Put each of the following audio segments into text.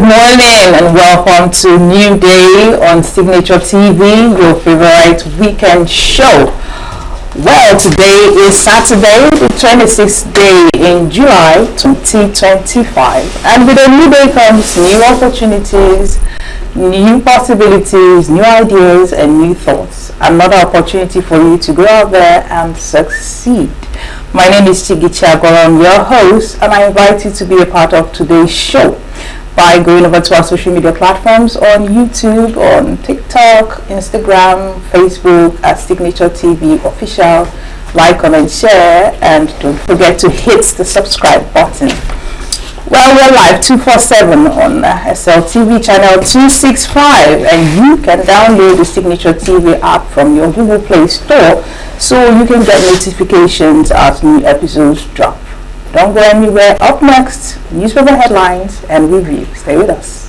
morning and welcome to New Day on Signature TV, your favorite weekend show. Well, today is Saturday, the 26th day in July 2025, and with a new day comes new opportunities, new possibilities, new ideas and new thoughts. Another opportunity for you to go out there and succeed. My name is Chigicha Gorom, your host, and I invite you to be a part of today's show by going over to our social media platforms on YouTube, on TikTok, Instagram, Facebook at Signature TV Official. Like, comment, share, and don't forget to hit the subscribe button. Well, we're live 247 on SLTV Channel 265, and you can download the Signature TV app from your Google Play Store so you can get notifications as new episodes drop. Don't go anywhere. Up next, newspaper headlines and review. Stay with us.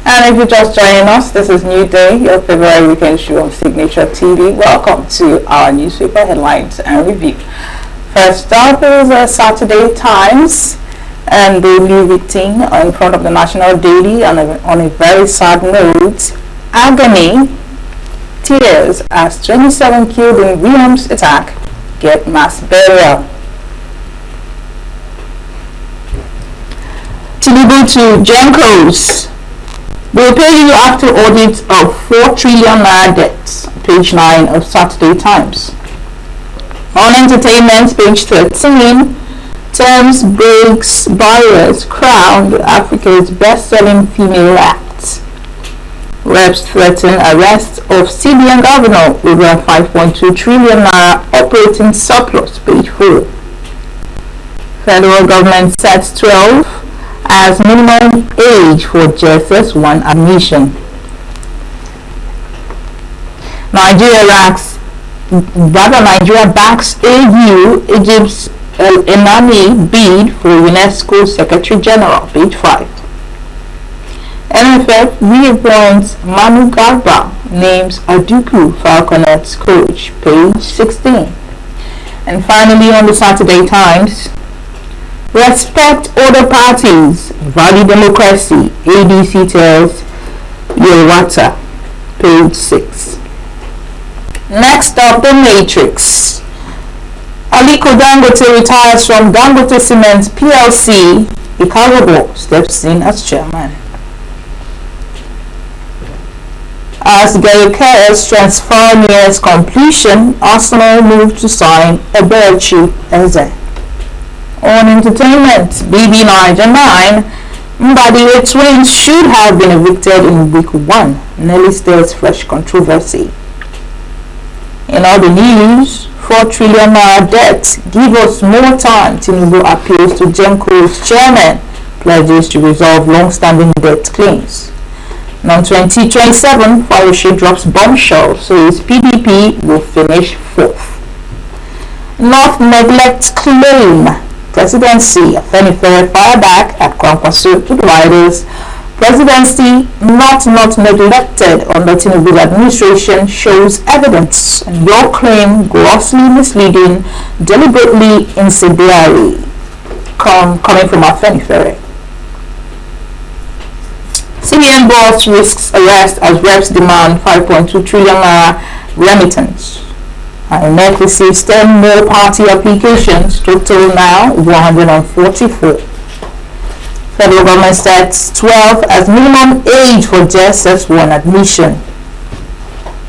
And if you're just joining us, this is New Day, your favorite weekend show on Signature TV. Welcome to our newspaper headlines and review. First up is Saturday Times, and they leave written in front of the National Daily on a very sad note. Agony, tears as 27 killed in Williams attack get mass burial. Tinubu to Gencos. We'll pay you after audit of 4 trillion naira debts. Page 9 of Saturday Times. On entertainment, page 13, Terms breaks barriers, crowned Africa's best-selling female act. Reps threaten arrest of CBN governor over 5.2 trillion naira operating surplus. Page 4. Federal government sets 12 as minimum age for JSS1 admission. Nigeria backs AU Egypt's El Enani bid for UNESCO Secretary General. Page 5. NFF reappoints Maduka, names Maduka Falconets coach. Page 16. And finally, on the Saturday Times, respect other parties, value democracy, ADC tells Yowata. Page 6. Next up, the Matrix. Aliko Dangote retires from Dangote Cement PLC. Ikarabo steps in as chairman. As Gayoke's transfer nears completion, Arsenal moved to sign Eberechi Eze. On entertainment, BB Niger 9, Mbadiwe twins should have been evicted in week 1. Nelly stirs fresh controversy. In other news, 4 trillion naira debt. Give us more time. Tinubu appeals to Genco's chairman. Pledges to resolve long-standing debt claims. Now 2027, Fayose drops bombshell, says PDP will finish 4th. North neglect claim. Presidency, Afenifere fire back at Kwankwaso riders. Presidency not neglected under Tinubu's administration shows evidence, and your claim grossly misleading, deliberately incendiary. Coming from Afenifere. CBN boss risks arrest as reps demand 5.2 trillion naira remittance. INEC receives 10 more party applications, total now 144. Federal government sets 12 as minimum age for JSS1 admission.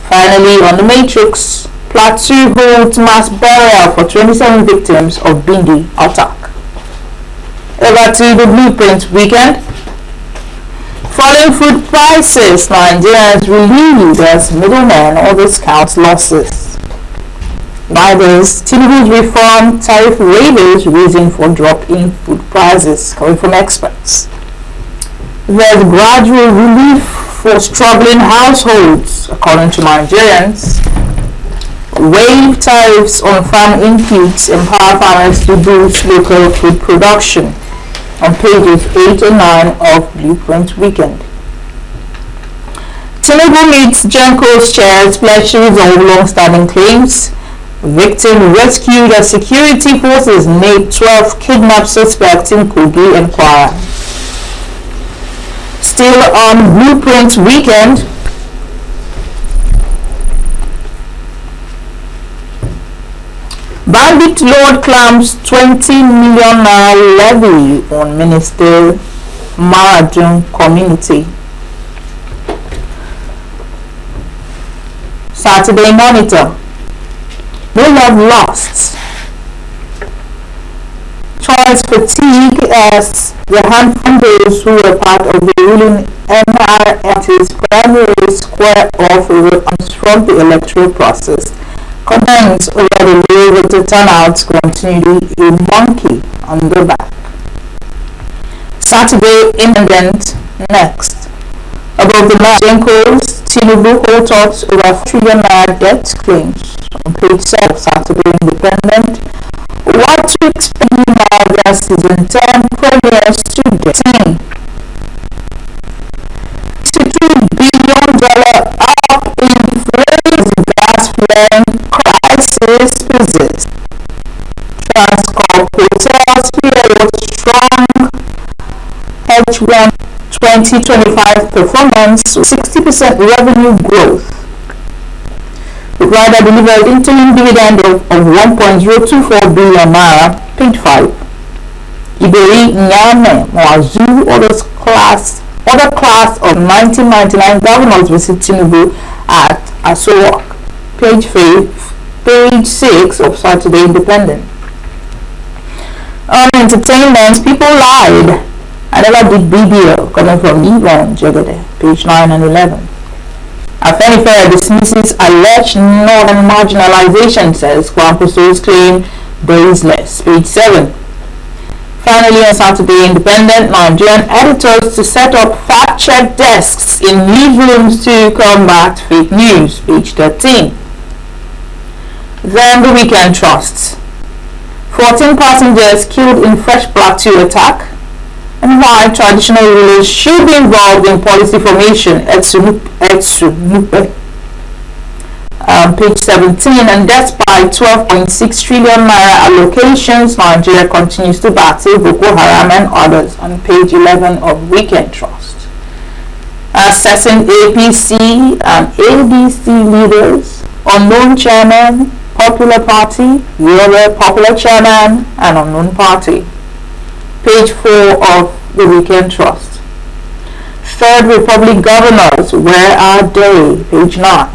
Finally, on the Matrix, Plateau holds mass burial for 27 victims of Bindi attack. Over to the Blueprint weekend. Falling food prices, Nigerians relieved as middlemen or discount losses. Riders, Tinubu's reform tariff waivers reason for drop in food prices, coming from experts. There's gradual relief for struggling households, according to Nigerians. Waive tariffs on farm inputs empower farmers to boost local food production, on pages 8 and 9 of Blueprint Weekend. Tinubu meets Genco's chairs, pledge to resolve long-standing claims. Victim rescued as security forces made 12 kidnapped suspects in Kogi and Kwara. Still on Blueprint Weekend, Bandit Lord claims 20 million naira levy on Minister Maduka community. Saturday Monitor. No love lost. Choice fatigue as the handful those who were part of the ruling MRF's primary square off from the electoral process. Comments over the low voter turnout continue a monkey on the back. Saturday Independent next. Above the Genco's, Tinubu hold talks over 4 trillion naira debt claims. On page 7 of Saturday Independent, what to expect now that season 10 premieres today. $62 billion up in flames gas flaring crisis persists. Transcorp hotels period strong H1 2025 performance, 60% revenue growth. Rider delivered interim dividend of 1.024 billion naira. Page 5. Iberi Nyame Mwazu other class of 1999 governors visit Tinubu at Asowak. Page 6 of Saturday Independent. On entertainment, people lied. I never did BBL, coming from Yvonne Jegede. Page 9 and 11. Afenifere dismisses alleged northern marginalization, says Kwamposo's claim baseless. Page 7. Finally, on Saturday Independent, Nigerian editors to set up fact-check desks in newsrooms to combat fake news. Page 13. Then the Weekend Trust. 14 passengers killed in fresh Plateau attack, and why traditional rulers should be involved in policy formation. Page 17. And despite 12.6 trillion naira allocations, Nigeria continues to battle Boko Haram and others. On page 11 of Weekend Trust. Assessing APC and ADC leaders, unknown chairman, popular party, Yoruba popular chairman, and unknown party. Page 4 of the Weekend Trust. Third Republic governors, where are they? Page 9.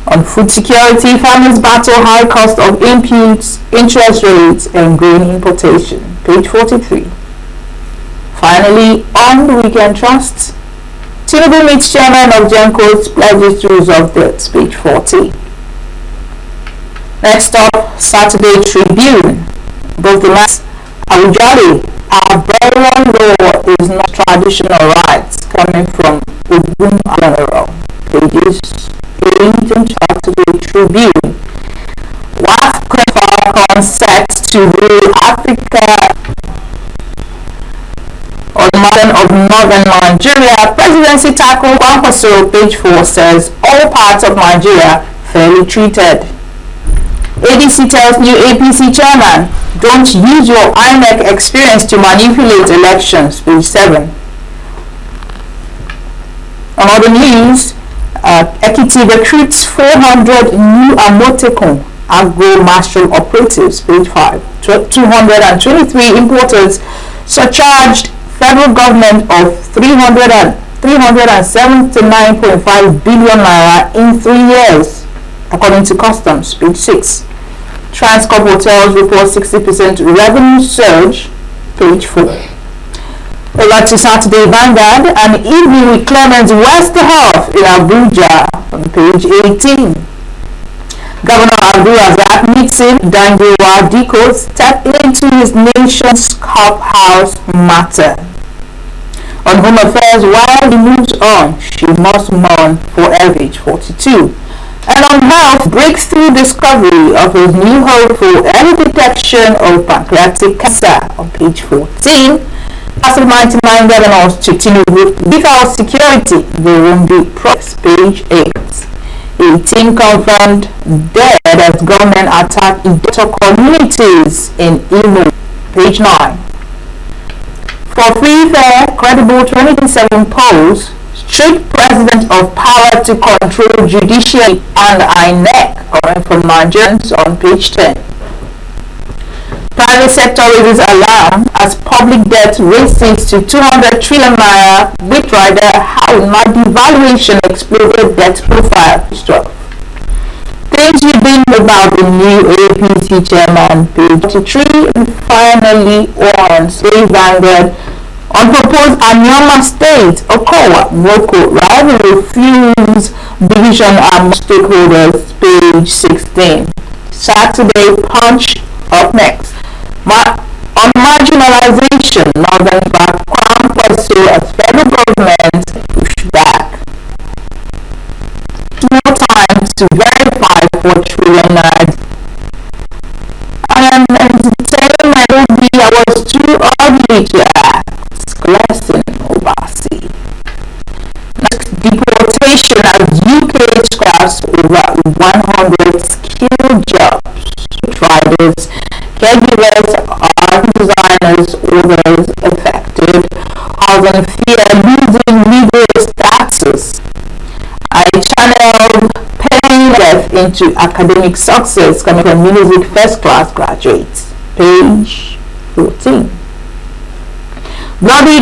On food security, farmers battle high cost of inputs, interest rates, and grain importation. Page 43. Finally, on the Weekend Trust, Tinubu meets chairman of Genco's, pledges to resolve debts. Page 40. Next up, Saturday Tribune. Both the last Awujale, our burial law is not traditional rights, coming from Ogun General. Pages 8 and Saturday Tribune. WAF Falcon set to rule Africa on the modern of northern Nigeria. Presidency tackle Kwankwaso, page 4 says all parts of Nigeria fairly treated. ADC tells new APC chairman, don't use your INEC experience to manipulate elections. Page 7. On other news, Ekiti recruits 400 new Amotekun agro-martial operatives. Page 5. 223 importers surcharged federal government of 379.5 billion naira in 3 years, according to customs. Page 6. Transcorp hotels report 60% revenue surge. Page 4. A over to Saturday Vanguard, and evening with Clemens Westerhoff in Abuja on page 18. Governor Abdulrazak meeting Dangiwa Diko step into his nation's Cup House matter. On home affairs, while he moves on, she must mourn for page 42. And on health, breakthrough discovery of his new hope for early detection of pancreatic cancer on page 14. Massive 99 governors to Tinubu, without security, there won't be progress, page 8. 18 confirmed dead as government attack indigenous communities in Imo, page 9. For free, fair, credible 2027 polls, strict president of power to control judiciary and INEC, coming from Nigerians on page 10. Private sector raises alarm as public debt races to 200 trillion naira, with rider how my devaluation exploded debt profile. 12. Things you didn't know about the new APC chairman, page 43, and finally on State Vanguard. On proposed Anyama State, Okowa, Moko, rival refuse division among stakeholders, page 16. Saturday Punch up next. On marginalization, Northern Crown pursue as federal government push back. No time to verify 4 trillion naira. And entertainment will be was too ugly to act. Lesson oversee. Next, deportation as UK scraps over 100 skilled jobs. Riders, caregivers, art designers, others affected, housing fear losing legal status. I channeled pain death into academic success coming from music first class graduates. Page 14. Bloody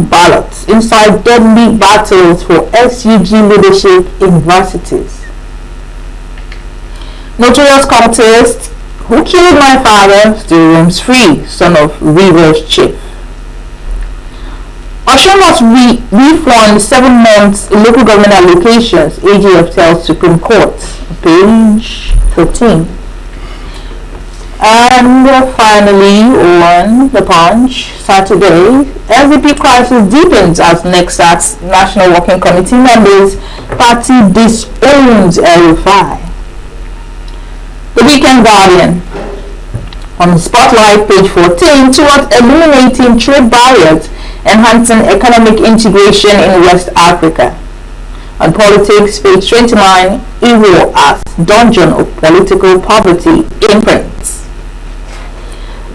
ballots inside deadly battles for SUG leadership universities. Notorious cultist who killed my father still roams free, son of Rivers chief. Osun must refund 7 months in local government allocations, AGF tells Supreme Court, page 13. And finally, on the Punch, Saturday, SDP crisis deepens as NEXAT's National Working Committee members party disowns RFI. The Weekend Guardian, on Spotlight, page 14, towards eliminating trade barriers, enhancing economic integration in West Africa. On Politics, page 29, Evil as Dungeon of Political Poverty imprints.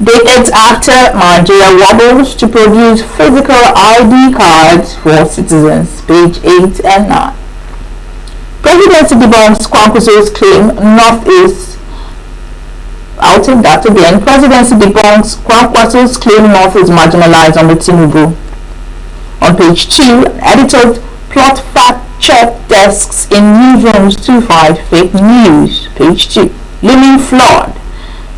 Decades after, Nigeria wobbles to produce physical ID cards for citizens, page 8 and 9. Presidency debunks Kwankwaso's claim Northeast. I'll take that again. Presidency debunks Kwankwaso's claim North is marginalized under Tinubu. On page 2, editor plot fact check desks in newsrooms to fight fake news, page 2. Looming flood.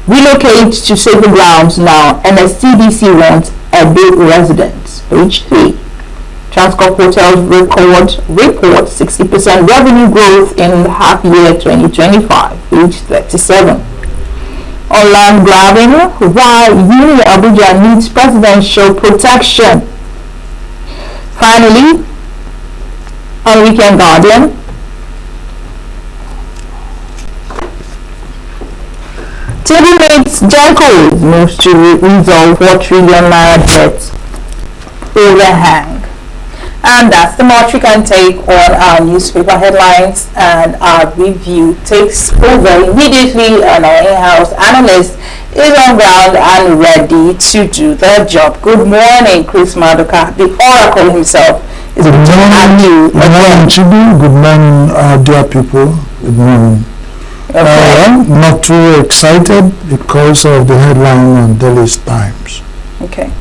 Relocate to safer grounds now. NSCDC wants a big residence. Page 3. Transcorp Hotels report 60% revenue growth in half year 2025. Page 37. On land grabbing, why Uni Abuja needs presidential protection. Finally, on Weekend Guardian, Mates Janko moves to resolve 4 trillion naira debt overhang. And that's the much we can take on our newspaper headlines, and our review takes over immediately, and our in-house analyst is on ground and ready to do the job. Good morning, Chris Maduka, the oracle himself is good morning. Good morning, Chibi. Good morning, dear people. Good morning. Okay. Not too excited because of the headline on Daily Times. Okay.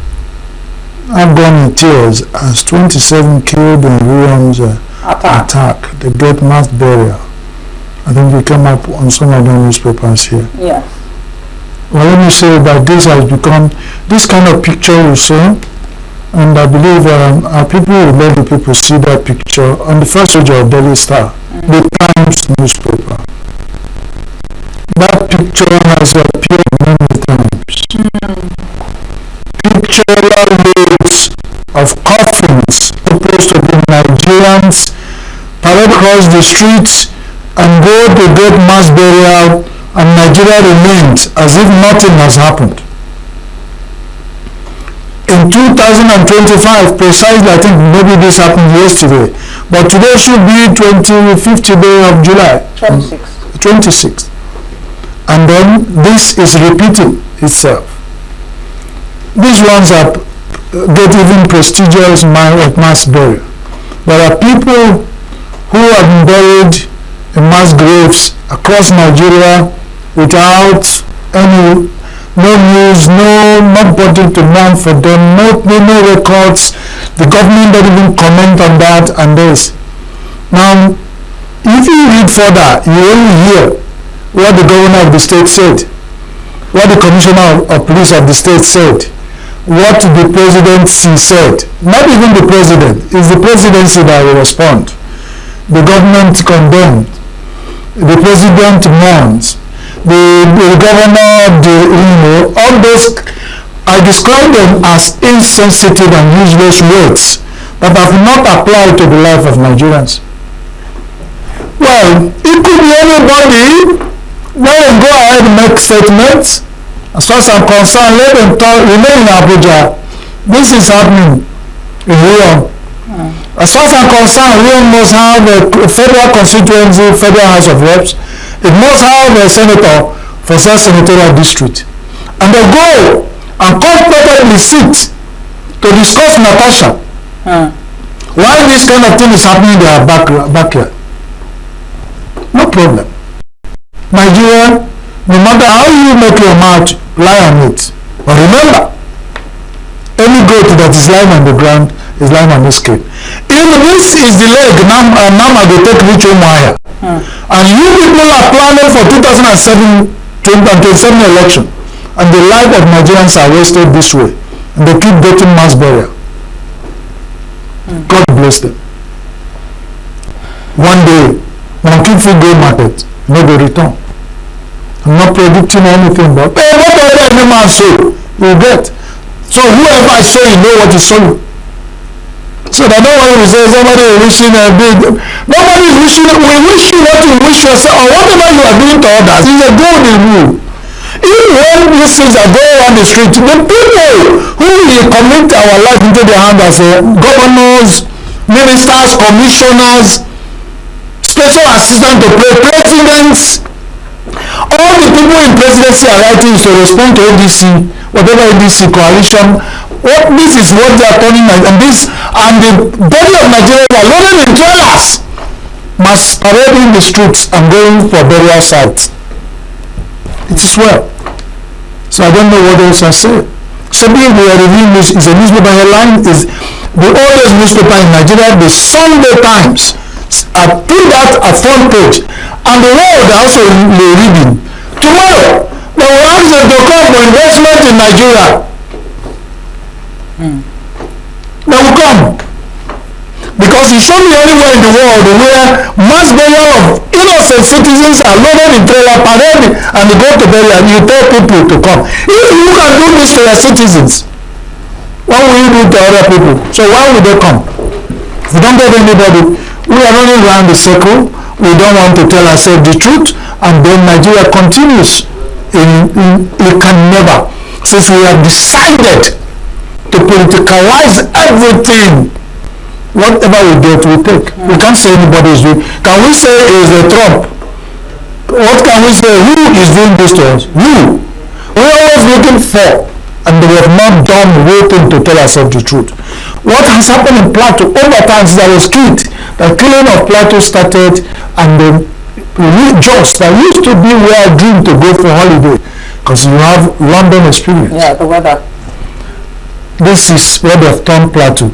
I've gone in tears as 27 killed in Ruam's attack. They get mass burial. I think we came up on some of the newspapers here. Yes. Well, let me say that this has become, this kind of picture we saw, and I believe our people will let the people see that picture on the first page of Daily Star, the Times newspaper. That picture has appeared many times. Pictorial loads of coffins supposed to be Nigerians parade across the streets and go to get mass burial, and Nigeria remains as if nothing has happened. In 2025, precisely, I think maybe this happened yesterday, but today should be 25th day of July. 26th. And then this is repeating itself. These ones are get even prestigious mass burial. There are people who have been buried in mass graves across Nigeria without any, no news, nobody to mourn for them, no records. The government doesn't even comment on that and this. Now, if you read further, you only hear what the governor of the state said, what the commissioner of police of the state said, what the presidency said. Not even the president, it's the presidency that will respond. The government condemned, the president mourns, the governor, all those, I describe them as insensitive and useless words that have not applied to the life of Nigerians. Well, it could be anybody. Let them go ahead and make statements. As far as I'm concerned, let them talk, remain in Abuja. This is happening in Rio. As far as I'm concerned, Rio must have a federal constituency, federal House of Reps. It must have a senator for such senatorial district. And they go and comfortably sit to discuss Natasha. Why this kind of thing is happening in their backyard? No problem. Nigeria, no matter how you make your mouth, lie on it. But remember, any goat that is lying on the ground is lying on his skin. If this is the leg, now I will take which one higher. And you people are planning for 2027 election, and the life of Nigerians are wasted this way, and they keep getting mass burial. God bless them. One day, monkey fit go market, no go return. I'm not predicting anything, but whatever any man sow, you get. So whoever sow, you know what is sowing. So that no one will say somebody is wishing a big. Nobody is wishing. We wish you what you wish yourself, or whatever you are doing to others is a golden rule. Even when these things are going on the street, the people who will commit our life into their hands as governors, ministers, commissioners, special assistants to presidents, all the people in presidency are writing to respond to ADC, whatever ADC coalition. What this is what they are turning, and this and the body of Nigeria are loaded in trailers, masquerading the streets and going for burial sites. It is well. So I don't know what else I say. Something we are reviewing this is a newspaper headline, is the oldest newspaper in Nigeria, the Sunday Times. I put that at front page, and the world also reading. Tomorrow, they will ask them to come for investment in Nigeria. They will come. Because it's only anywhere in the world where mass burial of innocent citizens are loaded in trailer, paraded, and they go to burial, and you tell people to come. If you can do this to your citizens, what will you do to other people? So why would they come? If we don't get anybody, we are running around the circle. We don't want to tell ourselves the truth, and then Nigeria continues. It can never, since we have decided to politicalize everything. Whatever we get, we take. We can't say anybody is doing. Can we say it is a Trump? What can we say? Who is doing this to us? Who? We're always looking for, and we have not done waiting to tell ourselves the truth. What has happened in Plateau over time since I was kid? The killing of Plateau started, and then jobs that used to be where I dream to go for holiday, because you have London experience. Yeah, the weather. This is what they have turned Plateau,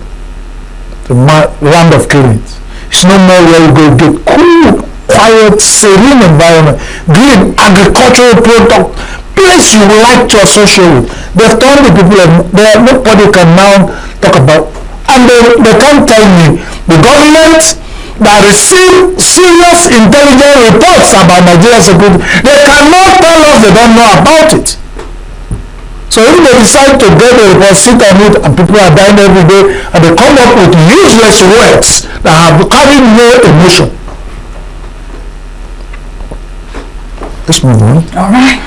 the land of killings. It's no more where you go get cool, quiet, serene environment, green agricultural product, place you would like to associate with. They've told the people that nobody can now talk about. And they can't tell me the government that receive serious intelligence reports about Nigerian security, they cannot tell us they don't know about it. So if they decide to get a report, sit on it, and people are dying every day, and they come up with useless words that have carried no emotion. Let's move on. All right.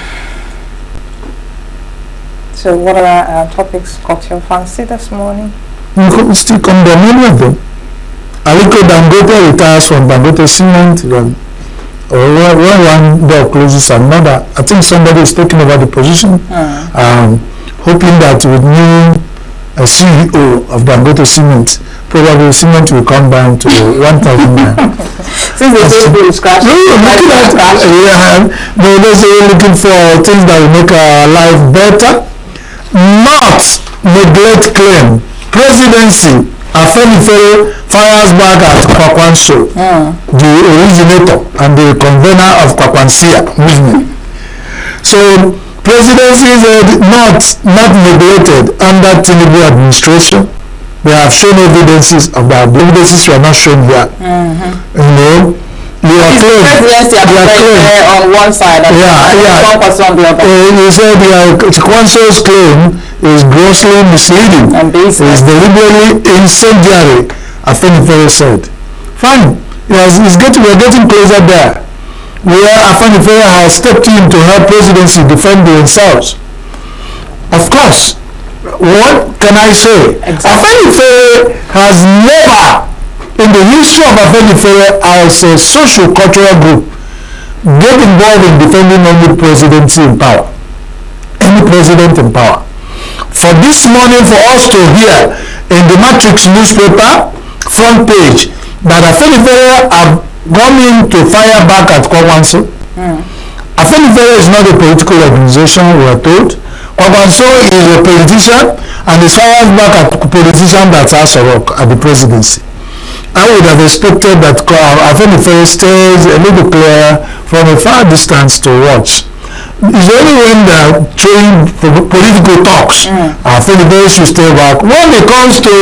So what other topics caught your fancy this morning? We could still come down many of them. Aliko Dangote retires from Dangote Cement, or when one door closes another. I think somebody is taking over the position, hoping that with new CEO of Dangote Cement, probably cement will come down to 1,000 naira. Since they say they scratch, they're looking for things that will make our life better. Not neglect claim. Presidency, Afenifere fires back at Kwakwanso, the originator and the convener of Kwakwansia movement. So presidency is not neglected under Tinubu administration. They have shown evidences of that. The evidences were not shown here. You know, you are claim on one side and one person on the other. You said Kwakwanso's claim is grossly misleading. And is deliberately incendiary, Afenifere said. Fine. We're getting closer there. Where Afenifere has stepped in to help presidency defend themselves. Of course. What can I say? Exactly. Afenifere has never, in the history of Afenifere as a socio-cultural group, get involved in defending any presidency in power. Any president in power. For this morning, for us to hear in the Matrix newspaper front page that Afenifere have gone in to fire back at Kwakwanso. Afenifere is not a political organization, we are told. Kwakwanso is a politician and is fired back at a politician that's Asorok at the presidency. I would have expected that Afenifere stays a little clearer from a far distance to watch. It's only when they're throwing political talks, Afenifere should stay back. When it comes to,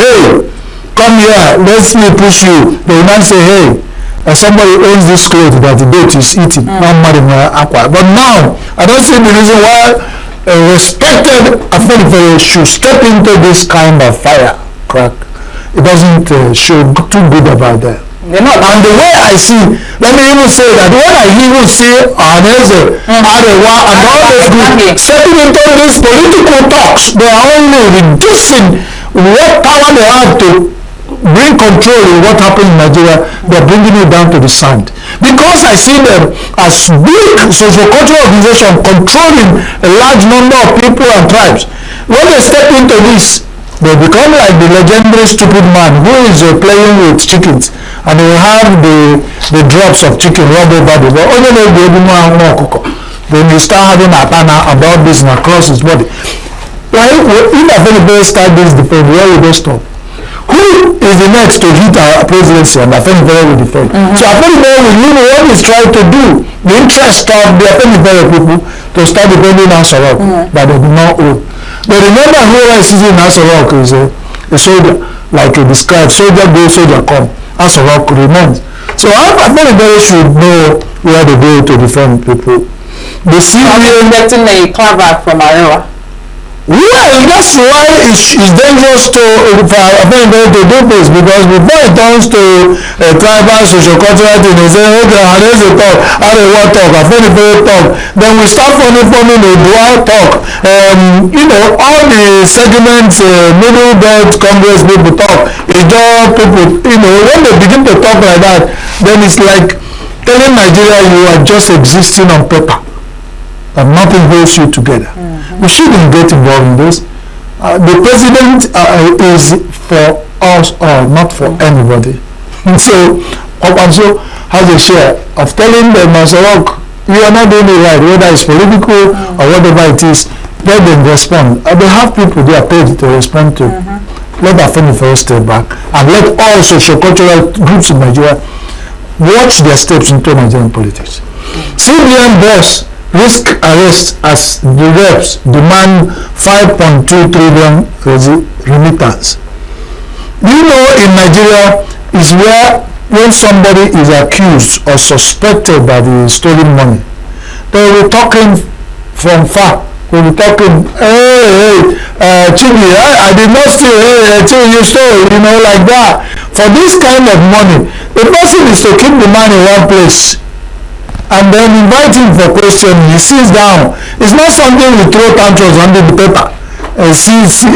hey, come here, let's push you, they will not say, hey, somebody owns this clothes that the date is eating, not marrying Aqua. But now, I don't see the reason why a respected Afenifere should step into this kind of fire crack. It doesn't show too good about that. And the way I see, let me even say that when I even see Aneze, Arewa, and all those groups stepping into these political talks, they are only reducing what power they have to bring control in what happened in Nigeria. They're bringing it down to the sand. Because I see them as big socio-cultural organization controlling a large number of people and tribes. When they step into this, they become like the legendary stupid man who is playing with chickens, and they will have the drops of chicken rub over the ball. Then you start having a partner about this across his body. Like, if Afenifere start this defense, where will they stop? Who is the next to hit our presidency and Afenifere will defend? So Afenifere will use what he's trying to do, the interest of the Afenifere people, to start defending Asorok that they do not own. But remember who else is in Asorok is a soldier, like a described soldier go, soldier come. Asorok remains. So Afenifere should know where they go to defend people. The civilian getting a clapback from Arewa. Well, that's why it's dangerous for Afenifere to do this, because before it turns to a tribal socio-cultural thing, they say, okay, Aneze talk, Arewa talk, Afenifere talk, then we start forming a dual talk. All the segments, middle belt Congress people talk, Ijaw people, when they begin to talk like that, then it's like telling Nigeria you are just existing on paper. And nothing holds you together. We shouldn't get involved in this. The president is for us all, not for anybody. So Kwakwanso has a share of telling them, Asorok, you are not doing it right, whether it's political or whatever it is. Let them respond. They have people they are paid to respond to. Let Afenifere step back and let all socio-cultural groups in Nigeria watch their steps into Nigerian politics. CBN boss risk arrest as the reps demand 5.2 trillion remittance. You know, in Nigeria is where when somebody is accused or suspected that he is stealing money, they will be talking from far. They will be talking, Chibi, I did not steal, Chibi, you stole, you know, like that. For this kind of money, the person is to keep the man in one place and then invite him for questioning. He sits down. It's not something we throw tantrums under the paper. It's risk,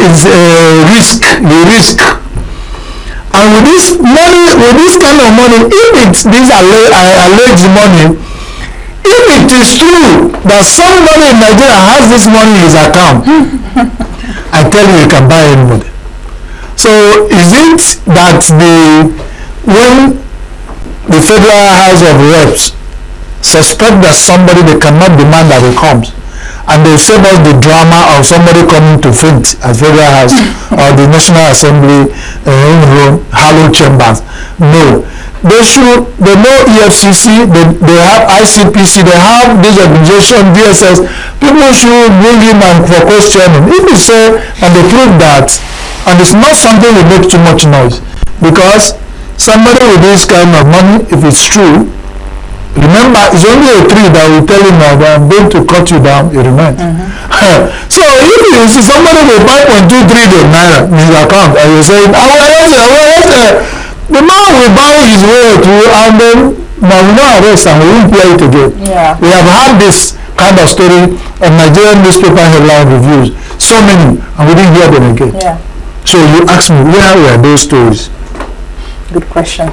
the risk. And with this money, with this kind of money, if it's this alleged money, if it is true that somebody in Nigeria has this money in his account, I tell you, you can buy anybody. So is it that when the Federal House of Reps suspect that somebody, they cannot demand that he comes, and they save us the drama of somebody coming to faint at Federal House or the National Assembly hallowed chambers? No. They know EFCC, they have ICPC, they have this organization, DSS. People should bring him and for questioning. If they say and they prove that, and it's not something that makes too much noise, because somebody with this kind of money, if it's true, remember, it's only a tree that will tell him that I'm going to cut you down, you remain. So if you see somebody with 5.2 trillion naira in his account and you say, the man will bow his way through and then we will arrest and we won't play it again. Yeah. We have had this kind of story on Nigerian newspaper headline reviews, so many, and we didn't hear them again. Yeah. So you ask me, where were those stories? Good question.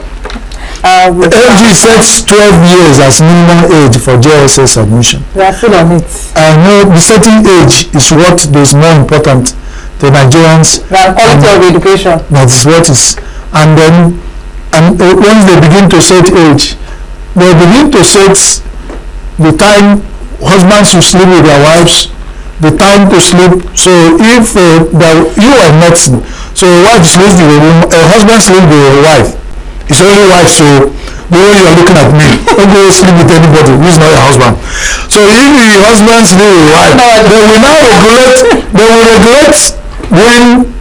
The AG sets 12 years as minimum age for JSS admission. We are still on it. I know the certain age is what is more important to Nigerians. The quality of education. That is what is. And then, once they begin to set age, they begin to set the time husbands should sleep with their wives, the time to sleep. So if you are medicine, so a wife sleeps with a husband sleeps with a wife. It's only wife, so the way you are looking at me, don't go sleep with anybody who is not your husband. So if the husband sleeps with a wife, they will now regulate when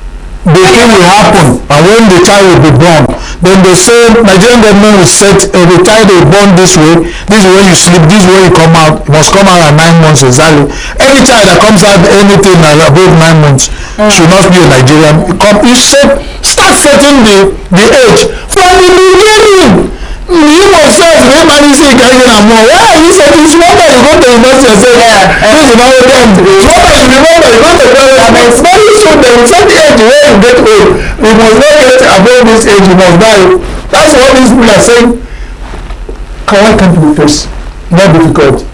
the thing will happen and when the child will be born. Then they say Nigerian government will set the child will born this way you sleep, this way you come out. It must come out at 9 months exactly. Any child that comes out anything above 9 months should not be a Nigerian. Start setting the age from the beginning. You must say, everybody say Nigerian more. Why are you setting small that you go to university and say, this is not them. Small that you remember, you go to government. Very soon they will set the age where you get old. You must not get above this age, you must die. That's what these people are saying. Why can't we face more difficult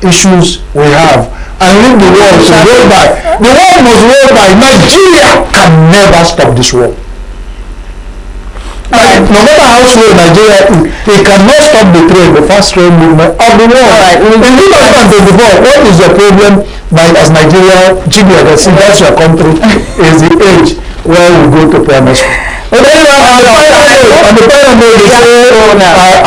issues we have and leave the world to roll by? The world must roll by. Nigeria can never stop this war. Like, no matter how slow Nigeria is, it cannot stop the train, the fast train movement of the world. Right. In 2024, what is the problem as Nigeria, that's your country, is the age where we go to primary school. And then on the final day, they say,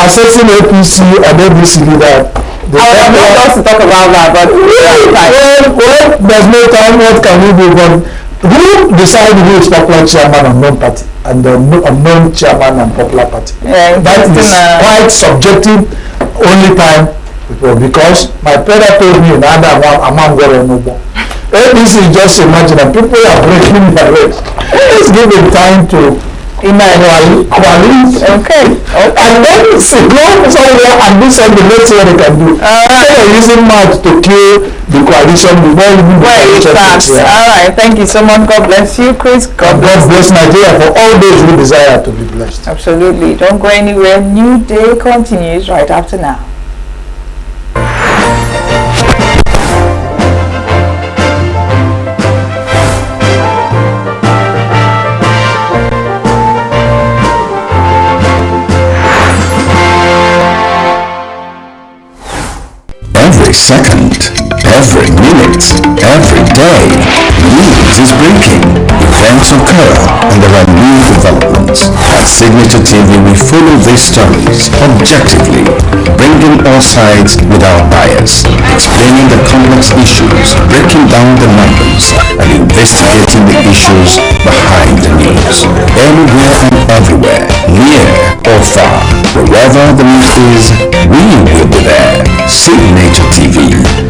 assessing APC and ABC leader. I would love to talk about that, but well, there's no time, what can we do? But who decide who is popular chairman and non-party and the non-chairman and popular party? Yeah, that is quite subjective. Only time because my parents told me that I'm not going to know. This is just imagine that people are breaking their legs. Let's give them time to coalesce. Okay. And then go somewhere and do something. Let's see what they can do. They're using March to kill the coalition before even the coalition. All right. Thank you so much. God bless you, Chris. God bless Nigeria for all those who desire to be blessed. Absolutely. Don't go anywhere. New Day continues right after now. Every second, every minute, every day, news is breaking, events occur, and there are new developments. At Signature TV, we follow these stories objectively, bringing defending all sides without bias, explaining the complex issues, breaking down the numbers, and investigating the issues behind the news. Anywhere and everywhere, near or far, wherever the news is, we will be there. Signature TV.